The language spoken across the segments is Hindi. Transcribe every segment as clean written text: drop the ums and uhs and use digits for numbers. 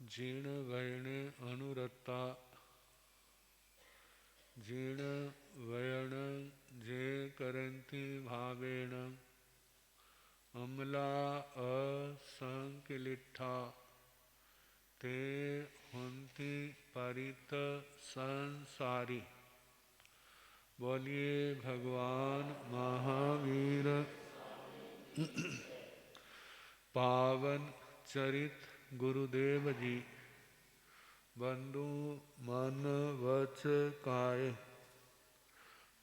जीर्ण वयने अनुरता जीर्ण वयन जे करंती भावेण अमला असंकिलिठा ते हुंती परित संसारी। बोलिए भगवान महावीर पावन चरित गुरुदेव जी। बंधु मन वच काय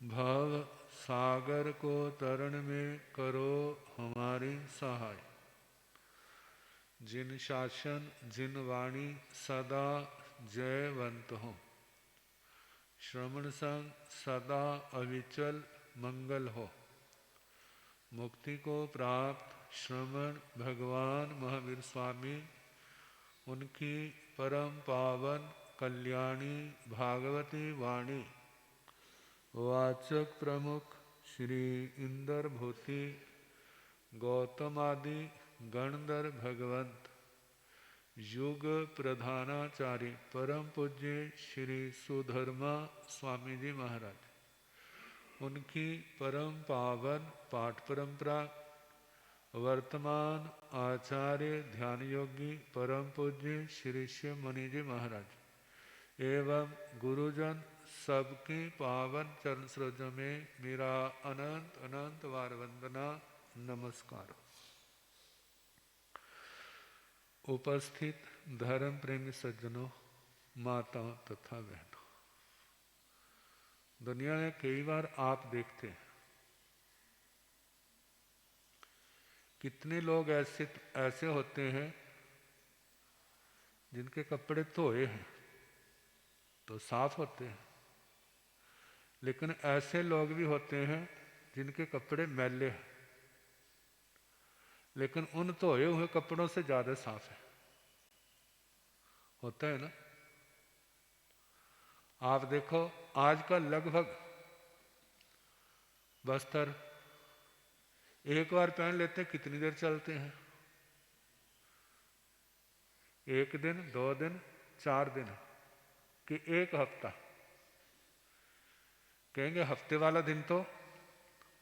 भव सागर को तरण में करो हमारी सहाय। जिन शासन जिन वाणी सदा जयवंत हो, श्रवण संग सदा अविचल मंगल हो। मुक्ति को प्राप्त श्रवण भगवान महावीर स्वामी, उनकी परम पावन कल्याणी भागवती वाणी वाचक प्रमुख श्री इंदर भूति गौतमादि गणधर भगवंत युग प्रधानाचार्य परम पूज्य श्री सुधर्मा स्वामी जी महाराज, उनकी परम पावन पाठ परंपरा वर्तमान आचार्य ध्यान योगी परम पूज्य श्री शिव मुनि जी महाराज एवं गुरुजन सबकी पावन चरण सरोज में मेरा अनंत अनंत वार वंदना नमस्कार। उपस्थित धर्म प्रेमी सज्जनों, माताओं तथा बहनों, दुनिया में कई बार आप देखते हैं कितने लोग ऐसे होते हैं जिनके कपड़े धोए हैं तो साफ होते हैं, लेकिन ऐसे लोग भी होते हैं जिनके कपड़े मैले हैं लेकिन उन धोए हुए कपड़ों से ज्यादा साफ है। होता है ना। आप देखो आजकल लगभग बस्तर एक बार पहन लेते हैं, कितनी देर चलते हैं? एक दिन, 2 दिन, 4 दिन कि एक हफ्ता। कहेंगे हफ्ते वाला दिन तो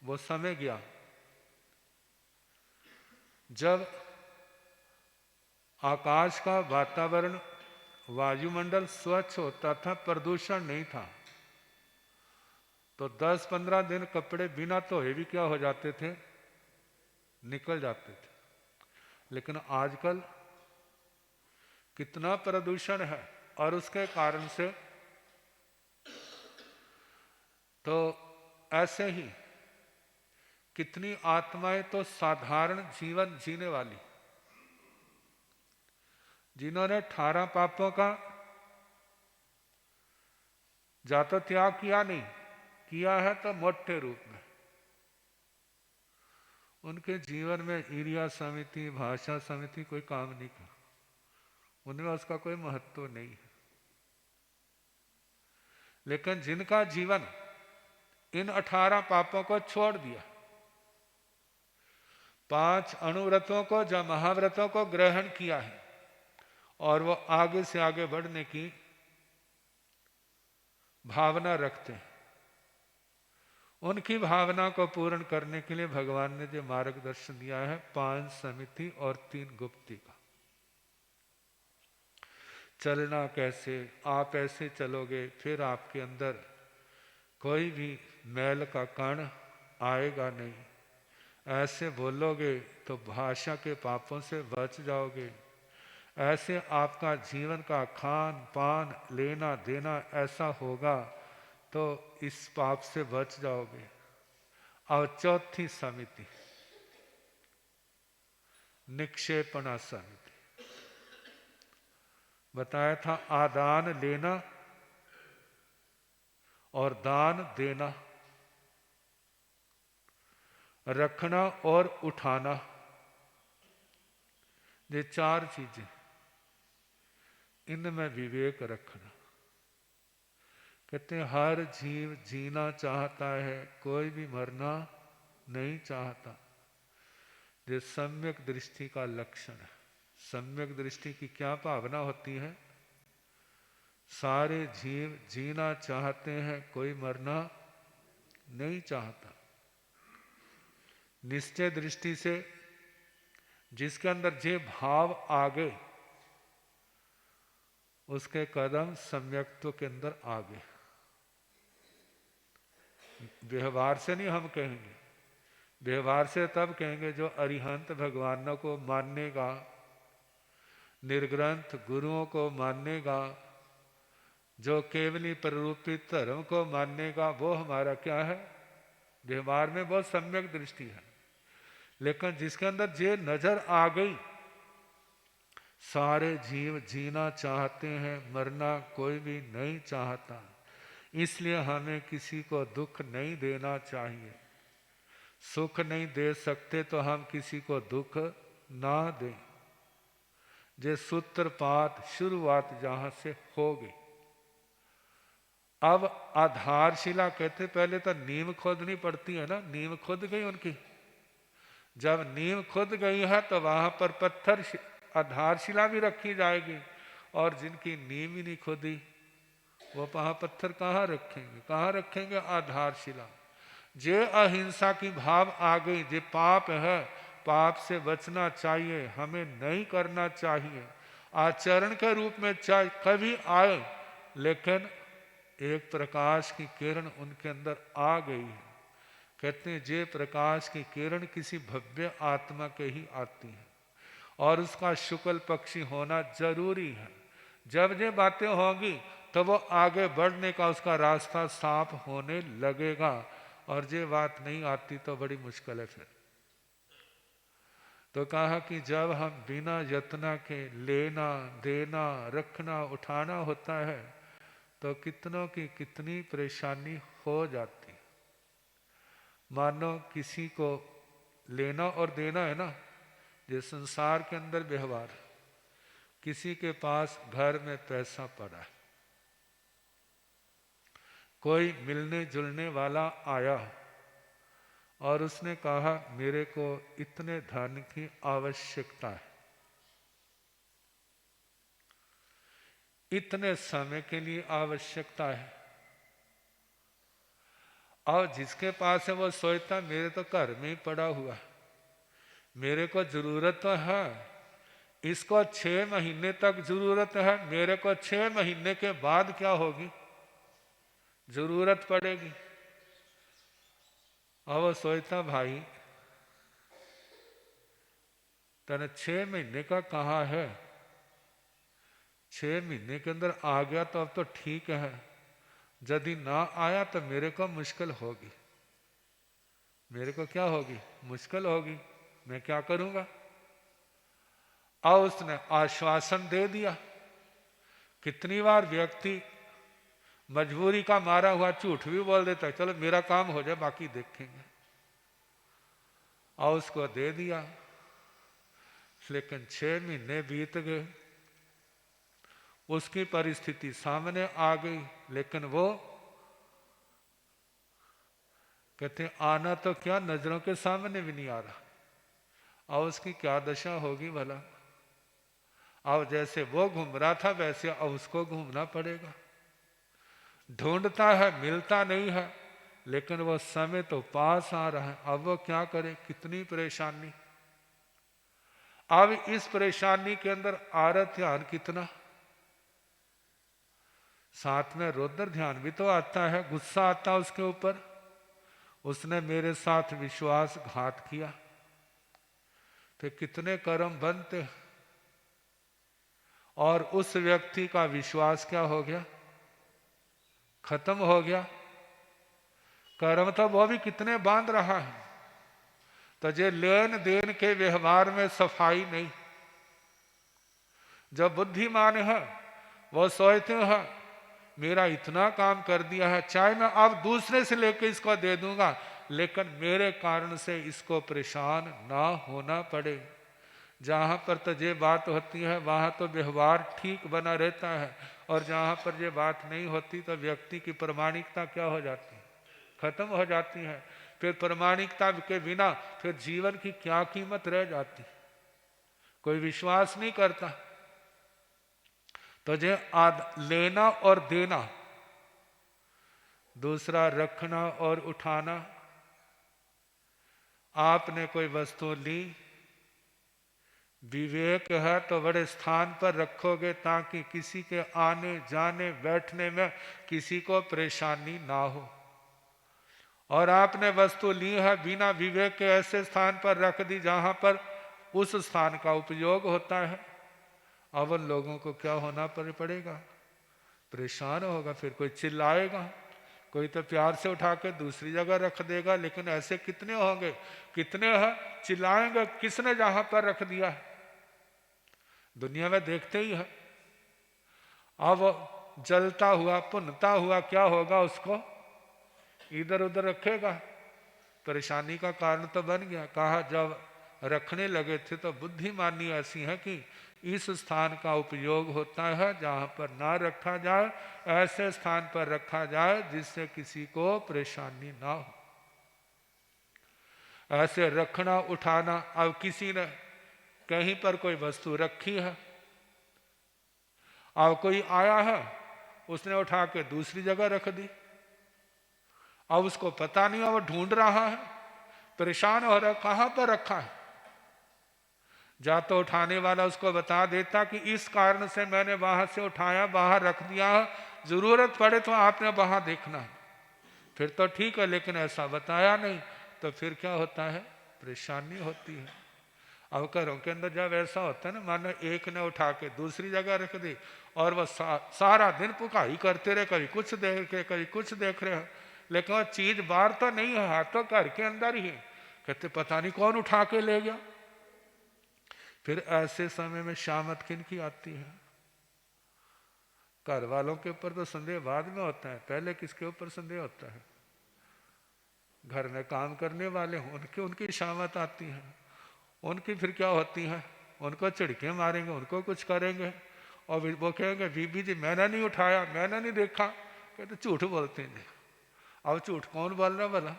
वो समय गया जब आकाश का वातावरण वायुमंडल स्वच्छ होता था, प्रदूषण नहीं था, तो 10-15 दिन कपड़े बिना धोए भी क्या हो जाते थे, निकल जाते थे। लेकिन आजकल कितना प्रदूषण है और उसके कारण से तो ऐसे ही कितनी आत्माएं तो साधारण जीवन जीने वाली, जिन्होंने 18 पापों का जा तो त्याग किया नहीं, किया है तो मोटे रूप में, उनके जीवन में ईर्ष्या समिति भाषा समिति कोई काम नहीं कर, उनमें उसका कोई महत्व नहीं है। लेकिन जिनका जीवन इन 18 पापों को छोड़ दिया, 5 अनुव्रतों को या महाव्रतों को ग्रहण किया है और वो आगे से आगे बढ़ने की भावना रखते हैं, उनकी भावना को पूर्ण करने के लिए भगवान ने जो मार्गदर्शन दिया है 5 समिति और 3 गुप्ती का। चलना कैसे, आप ऐसे चलोगे फिर आपके अंदर कोई भी मैल का कण आएगा नहीं, ऐसे बोलोगे तो भाषा के पापों से बच जाओगे, ऐसे आपका जीवन का खान पान लेना देना ऐसा होगा तो इस पाप से बच जाओगे। और चौथी समिति निक्षेपणा समिति, बताया था आदान लेना और दान देना, रखना और उठाना, ये 4 चीजें, इनमें विवेक रखना। कहते हैं हर जीव जीना चाहता है, कोई भी मरना नहीं चाहता, ये सम्यक दृष्टि का लक्षण है। सम्यक दृष्टि की क्या भावना होती है? सारे जीव जीना चाहते हैं, कोई मरना नहीं चाहता। निश्चय दृष्टि से जिसके अंदर जे भाव आ गए उसके कदम सम्यक्त्व के अंदर आ गए। व्यवहार से नहीं हम कहेंगे, व्यवहार से तब कहेंगे जो अरिहंत भगवानों को मानेगा, निर्ग्रंथ गुरुओं को मानेगा, जो केवली प्ररूपित धर्म को मानेगा, वो हमारा क्या है? व्यवहार में बहुत सम्यक दृष्टि है। लेकिन जिसके अंदर जे नजर आ गई, सारे जीव जीना चाहते हैं, मरना कोई भी नहीं चाहता, इसलिए हमें किसी को दुख नहीं देना चाहिए। सुख नहीं दे सकते तो हम किसी को दुख ना दें। जे सूत्रपात शुरुआत जहां से हो गई। अब आधारशिला कहते, पहले तो नींव खोदनी पड़ती है ना, नींव खुद गई उनकी। जब नींव खुद गई है तो वहां पर पत्थर आधारशिला भी रखी जाएगी, और जिनकी नींव ही नहीं खुदी वो वहां पत्थर कहाँ रखेंगे? कहाँ रखेंगे आधारशिला? जे अहिंसा की भाव आ गई, जे पाप है, पाप से बचना चाहिए, हमें नहीं करना चाहिए, आचरण के रूप में चाहे कभी आए, लेकिन एक प्रकाश की किरण उनके अंदर आ गई है। कहते हैं जे प्रकाश की किरण किसी भव्य आत्मा के ही आती है, और उसका शुक्ल पक्षी होना जरूरी है। जब ये बातें होंगी तो वो आगे बढ़ने का उसका रास्ता साफ होने लगेगा, और ये बात नहीं आती तो बड़ी मुश्किल है फिर। तो कहा कि जब हम बिना यत्न के लेना देना रखना उठाना होता है तो कितनों की कितनी परेशानी हो जाती। मानो किसी को लेना और देना है ना, ये संसार के अंदर व्यवहार। किसी के पास घर में पैसा पड़ा है, कोई मिलने जुलने वाला आया और उसने कहा मेरे को इतने धन की आवश्यकता है, इतने समय के लिए आवश्यकता है। और जिसके पास है वो सोचता मेरे तो घर में ही पड़ा हुआ है, मेरे को जरूरत तो है, इसको 6 महीने तक जरूरत है, मेरे को 6 महीने के बाद क्या होगी, जरूरत पड़ेगी। और वो सोचता भाई तने 6 महीने का कहा है, 6 महीने के अंदर आ गया तो अब तो ठीक है, यदि ना आया तो मेरे को मुश्किल होगी। मेरे को क्या होगी? मुश्किल होगी। मैं क्या करूंगा? और उसने आश्वासन दे दिया। कितनी बार व्यक्ति मजबूरी का मारा हुआ झूठ भी बोल देता है, चलो मेरा काम हो जाए बाकी देखेंगे, और उसको दे दिया। लेकिन 6 महीने बीत गए, उसकी परिस्थिति सामने आ गई, लेकिन वो कहते आना तो क्या नजरों के सामने भी नहीं आ रहा, और उसकी क्या दशा होगी भला। अब जैसे वो घूम रहा था वैसे अब उसको घूमना पड़ेगा। ढूंढता है, मिलता नहीं है, लेकिन वो समय तो पास आ रहा है। अब वो क्या करे? कितनी परेशानी। अब इस परेशानी के अंदर आ रहा ध्यान कितना, साथ में रुद्र ध्यान भी तो आता है, गुस्सा आता है उसके ऊपर, उसने मेरे साथ विश्वासघात किया, फिर कितने कर्म बनते, और उस व्यक्ति का विश्वास क्या हो गया? खत्म हो गया। कर्म तो वो भी कितने बांध रहा है, तो जे लेन देन के व्यवहार में सफाई नहीं। जब बुद्धिमान है वो सोचते हैं मेरा इतना काम कर दिया है, चाहे मैं अब दूसरे से लेके इसको दे दूंगा, लेकिन मेरे कारण से इसको परेशान ना होना पड़े। जहाँ पर तो ये बात होती है वहाँ तो व्यवहार ठीक बना रहता है, और जहाँ पर ये बात नहीं होती तो व्यक्ति की प्रामाणिकता क्या हो जाती है? खत्म हो जाती है। फिर प्रामाणिकता के बिना फिर जीवन की क्या कीमत रह जाती। कोई विश्वास नहीं करता। तो जे लेना और देना, दूसरा रखना और उठाना। आपने कोई वस्तु ली, विवेक है तो बड़े स्थान पर रखोगे ताकि किसी के आने जाने बैठने में किसी को परेशानी ना हो। और आपने वस्तु ली है बिना विवेक के ऐसे स्थान पर रख दी जहां पर उस स्थान का उपयोग होता है। अब उन लोगों को क्या होना पड़ेगा? परेशान होगा। फिर कोई चिल्लाएगा, कोई तो प्यार से उठा के दूसरी जगह रख देगा। लेकिन ऐसे कितने होंगे, कितने हैं चिल्लाएंगे, किसने जहां पर रख दिया है। दुनिया में देखते ही है। अब जलता हुआ पुनता हुआ क्या होगा, उसको इधर उधर रखेगा, परेशानी का कारण तो बन गया। कहा जब रखने लगे थे तो बुद्धिमानी ऐसी है कि इस स्थान का उपयोग होता है, जहां पर ना रखा जाए ऐसे स्थान पर रखा जाए जिससे किसी को परेशानी ना हो। ऐसे रखना उठाना। अब किसी ने कहीं पर कोई वस्तु रखी है, अब कोई आया है, उसने उठा के दूसरी जगह रख दी। अब उसको पता नहीं है, वो ढूंढ रहा है, परेशान हो रहा है कहां पर रखा है। जा तो उठाने वाला उसको बता देता कि इस कारण से मैंने वहां से उठाया, बाहर रख दिया है, जरूरत पड़े तो आपने वहां देखना है, फिर तो ठीक है। लेकिन ऐसा बताया नहीं तो फिर क्या होता है, परेशानी होती है। अब घरों के अंदर जब ऐसा होता है ना, मानो एक ने उठा के दूसरी जगह रख दी और वह सारा दिन पुकाई करते रहे, कभी कुछ देख रहे कभी कुछ देख रहे हैं, लेकिन वो चीज बाहर तो नहीं है, हाथ तो घर के अंदर ही है। कहते पता नहीं कौन उठा के ले गया। फिर ऐसे समय में शामत किन की आती है? घर वालों के ऊपर तो संदेह बाद में होता है, पहले किसके ऊपर संदेह होता है? घर में काम करने वाले हों उनकी शामत आती है। उनकी फिर क्या होती है, उनको चिड़के मारेंगे, उनको कुछ करेंगे और वो कहेंगे बीबी जी मैंने नहीं उठाया, मैंने नहीं देखा। कहते झूठ बोलते हैं। अब झूठ कौन बोल रहा भला?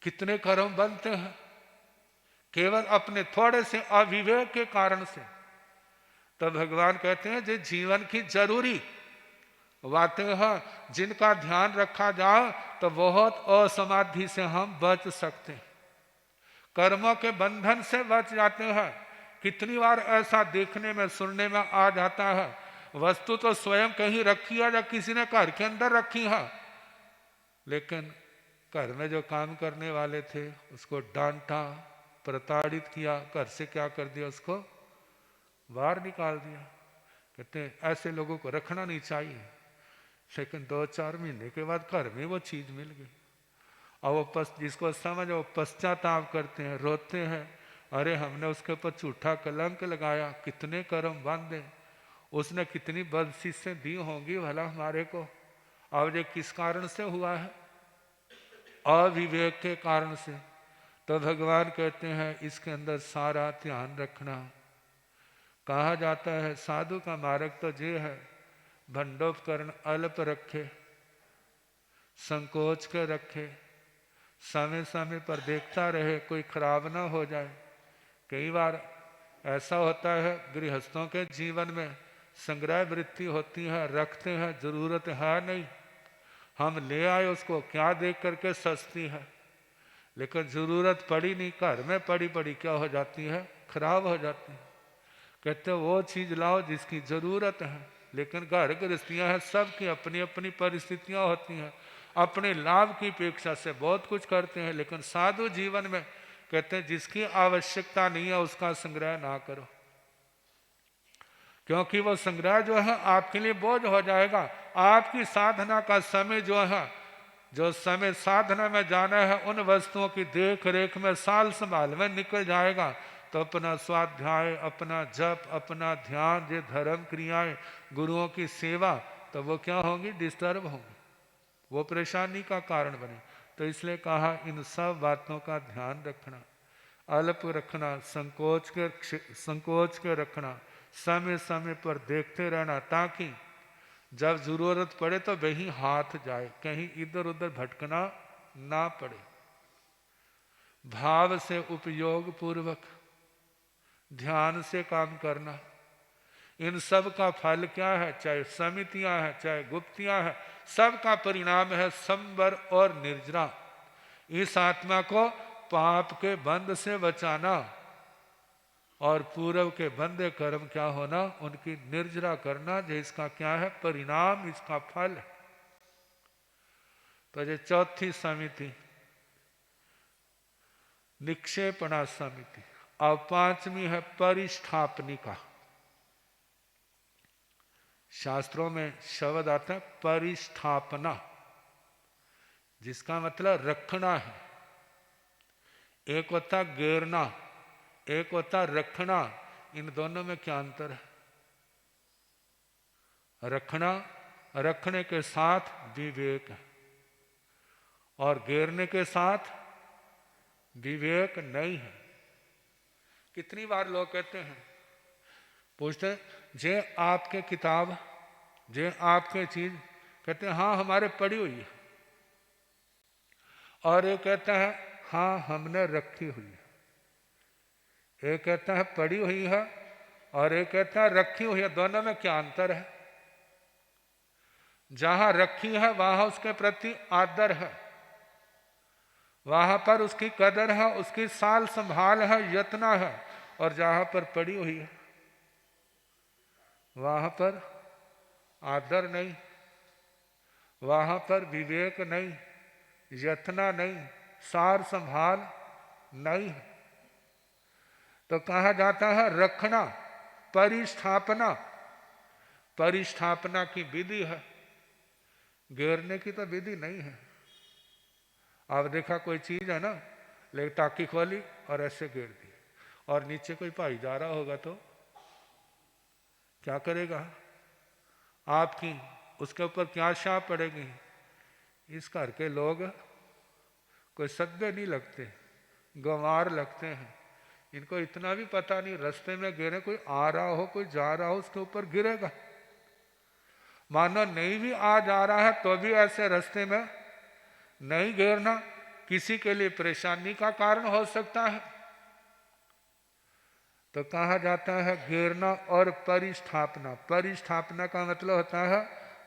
कितने कर्म बनते हैं केवल अपने थोड़े से अविवेक के कारण से। तो भगवान कहते हैं जो जीवन की जरूरी बातें हैं जिनका ध्यान रखा जाए तो बहुत असमाधि से हम बच सकते हैं, कर्मों के बंधन से बच जाते हैं। कितनी बार ऐसा देखने में सुनने में आ जाता है, वस्तु तो स्वयं कहीं रखी है या किसी ने घर के अंदर रखी है, लेकिन घर में जो काम करने वाले थे उसको डांटा, प्रताड़ित किया, घर से क्या कर दिया, उसको बाहर निकाल दिया। कहते हैं ऐसे लोगों को रखना नहीं चाहिए। लेकिन 2-4 महीने के बाद घर में वो चीज मिल गई और वो जिसको समझ वो पश्चाताप करते हैं, रोते हैं, अरे हमने उसके ऊपर झूठा कलंक लगाया, कितने कर्म बांधे, उसने कितनी बदशिक्षें दी होंगी भला हमारे को। अब ये किस कारण से हुआ है? अविवेक के कारण से। तो भगवान कहते हैं इसके अंदर सारा ध्यान रखना। कहा जाता है साधु का मार्ग तो ये है, भंडोपकरण अल्प रखे, संकोच के रखे, समय समय पर देखता रहे कोई खराब ना हो जाए। कई बार ऐसा होता है गृहस्थों के जीवन में संग्रह वृत्ति होती है, रखते हैं, जरूरत है नहीं, हम ले आए उसको, क्या देख करके सस्ती है, लेकिन जरूरत पड़ी नहीं, घर में पड़ी पड़ी क्या हो जाती है, खराब हो जाती है। कहते वो चीज लाओ जिसकी जरूरत है। लेकिन घर गृहस्थियां हैं, सबकी अपनी अपनी परिस्थितियां होती हैं, अपने लाभ की अपेक्षा से बहुत कुछ करते हैं। लेकिन साधु जीवन में कहते हैं जिसकी आवश्यकता नहीं है उसका संग्रह ना करो, क्योंकि वो संग्रह जो है आपके लिए बोझ हो जाएगा। आपकी साधना का समय जो है, जो समय साधना में जाना है, उन वस्तुओं की देख रेख में साल संभाल में निकल जाएगा। तो अपना स्वाध्याय, अपना जप, अपना ध्यान, ये धर्म क्रियाएं, गुरुओं की सेवा, तो वो क्या होंगी, डिस्टर्ब होंगी, वो परेशानी का कारण बने। तो इसलिए कहा इन सब बातों का ध्यान रखना, अल्प रखना, संकोच के रखना, समय समय पर देखते रहना, ताकि जब जरूरत पड़े तो वही हाथ जाए, कहीं इधर उधर भटकना ना पड़े। भाव से उपयोग पूर्वक ध्यान से काम करना। इन सब का फल क्या है? चाहे समितियां हैं, चाहे गुप्तियां हैं, सब का परिणाम है संवर और निर्जरा। इस आत्मा को पाप के बंध से बचाना और पूर्व के बंधे कर्म क्या होना? उनकी निर्जरा करना, जो इसका क्या है? परिणाम, इसका फल है। तो ये चौथी समिति निक्षेपणा समिति। अब पांचवी है परिष्ठापनिका। शास्त्रों में शब्द आता है परिष्ठापना, जिसका मतलब रखना है। एक होता घेरना, एक होता रखना। इन दोनों में क्या अंतर है? रखना, रखने के साथ विवेक है, और घेरने के साथ विवेक नहीं है। कितनी बार लोग कहते हैं, पूछते हैं, जे आपके किताब, जे आपके चीज, कहते हैं हाँ हमारे पड़ी हुई है, और ये कहता है हाँ हमने रखी हुई है। एक कहता है पड़ी हुई है, और एक कहता है रखी हुई है। दोनों में क्या अंतर है? जहां रखी है वहां उसके प्रति आदर है, वहां पर उसकी कदर है, उसकी साल संभाल है, यत्न है। और जहां पर पड़ी हुई है वहां पर आदर नहीं, वहां पर विवेक नहीं, यत्न नहीं, सार संभाल नहीं है। तो कहा जाता है रखना, परिस्थापना। परिस्थापना की विधि है, घेरने की तो विधि नहीं है। आप देखा कोई चीज है ना, ले टाकी खोली और ऐसे घेर दी, और नीचे कोई भाई जा रहा होगा तो क्या करेगा? आपकी उसके ऊपर क्या छाप पड़ेगी? इस घर के लोग कोई सभ्य नहीं लगते, गंवार लगते हैं। इनको इतना भी पता नहीं, रास्ते में गिरे, कोई आ रहा हो, कोई जा रहा हो, उसके ऊपर गिरेगा। मानो नहीं भी आ जा रहा है तो भी ऐसे रास्ते में नहीं घेरना, किसी के लिए परेशानी का कारण हो सकता है। तो कहा जाता है घेरना और परिस्थापना। परिस्थापना का मतलब होता है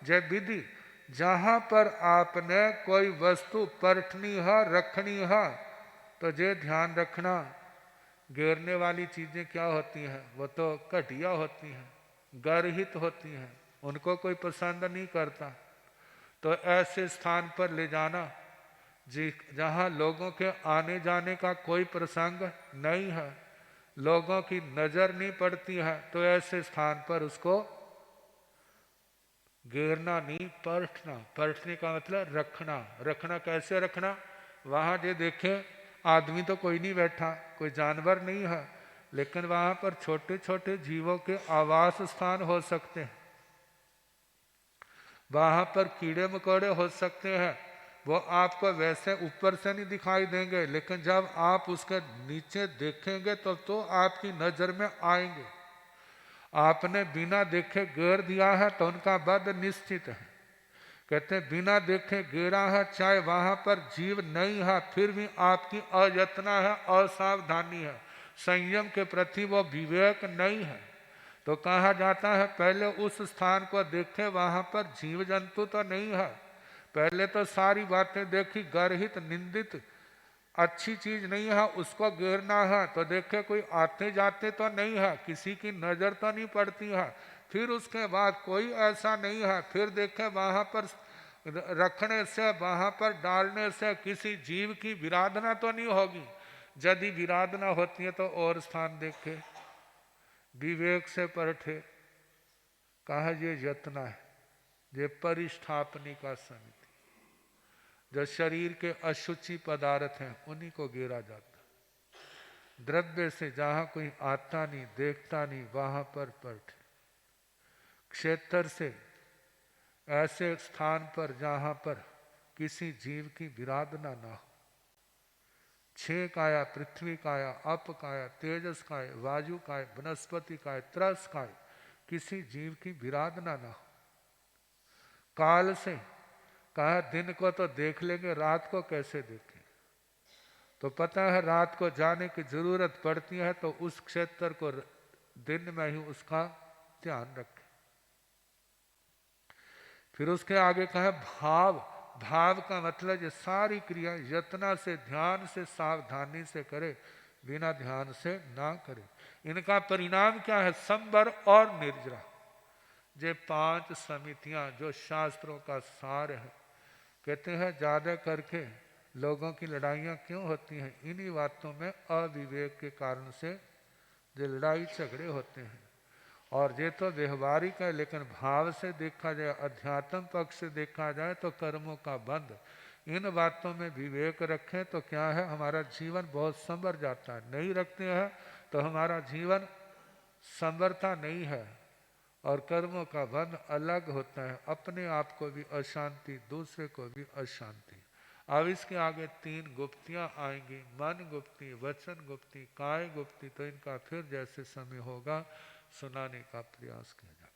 जय विधि, जहां पर आपने कोई वस्तु परखनी है, रखनी है, तो जे ध्यान रखना घेरने वाली चीजें क्या होती हैं? वो तो घटिया होती हैं, गर्हित होती हैं, उनको कोई पसंद नहीं करता। तो ऐसे स्थान पर ले जाना जी जहाँ लोगों के आने जाने का कोई प्रसंग नहीं है, लोगों की नजर नहीं पड़ती है, तो ऐसे स्थान पर उसको घेरना नहीं, परखना। परखने का मतलब रखना। रखना कैसे रखना? वहां जो देखे आदमी तो कोई नहीं बैठा, कोई जानवर नहीं है, लेकिन वहां पर छोटे छोटे जीवों के आवास स्थान हो सकते हैं, वहां पर कीड़े मकोड़े हो सकते हैं। वो आपको वैसे ऊपर से नहीं दिखाई देंगे, लेकिन जब आप उसके नीचे देखेंगे तो आपकी नजर में आएंगे। आपने बिना देखे घेर दिया है तो उनका वध निश्चित है। कहते बिना देखे घेरा है, चाहे वहां पर जीव नहीं है, फिर भी आपकी अयत्ना है, असावधानी है, संयम के प्रति वो विवेक नहीं है। तो कहा जाता है पहले उस स्थान को देखे, वहां पर जीव जंतु तो नहीं है, पहले तो सारी बातें देखी, गर्हित निंदित अच्छी चीज नहीं है, उसको घेरना है। तो देखे कोई आते जाते तो नहीं है, किसी की नजर तो नहीं पड़ती है। फिर उसके बाद कोई ऐसा नहीं है, फिर देखे वहां पर रखने से, वहां पर डालने से किसी जीव की विराधना तो नहीं होगी। यदि विराधना होती है तो और स्थान देखे, विवेक से परखे। कहा ये यत्न है, ये परिस्थापनी का समिति। जो शरीर के अशुचि पदार्थ हैं उन्हीं को घेरा जाता है। द्रव्य से जहां कोई आता नहीं, देखता नहीं, वहां पर परखे। क्षेत्र से ऐसे स्थान पर जहां पर किसी जीव की विराधना ना हो। छह काया, पृथ्वी काया, अप काया, तेजस काय, वायु काय, वनस्पति काय, त्रस काय, किसी जीव की विराधना ना हो। काल से कहा दिन को तो देख लेंगे, रात को कैसे देखें? तो पता है रात को जाने की जरूरत पड़ती है तो उस क्षेत्र को दिन में ही उसका ध्यान रखें। फिर उसके आगे कहा भाव। भाव का मतलब ये सारी क्रिया यत्न से ध्यान से सावधानी से करे, बिना ध्यान से ना करे। इनका परिणाम क्या है? संबर और निर्जरा। ये 5 समितियां जो शास्त्रों का सार है। कहते हैं ज्यादा करके लोगों की लड़ाइयाँ क्यों होती हैं? इन्हीं बातों में अविवेक के कारण से जो लड़ाई झगड़े होते हैं। और ये तो व्यवहारिक है, लेकिन भाव से देखा जाए, अध्यात्म पक्ष से देखा जाए तो कर्मों का बंध। इन बातों में विवेक रखें तो क्या है, हमारा जीवन बहुत संवर जाता है। नहीं रखते हैं तो हमारा जीवन संवरता नहीं है। और कर्मों का बंध अलग होता है, अपने आप को भी अशांति, दूसरे को भी अशांति। अब इसके आगे 3 गुप्तियां आएंगी, मन गुप्ती, वचन गुप्ती, काय गुप्ती। तो इनका फिर जैसे समय होगा सुनाने का प्रयास किया जाए।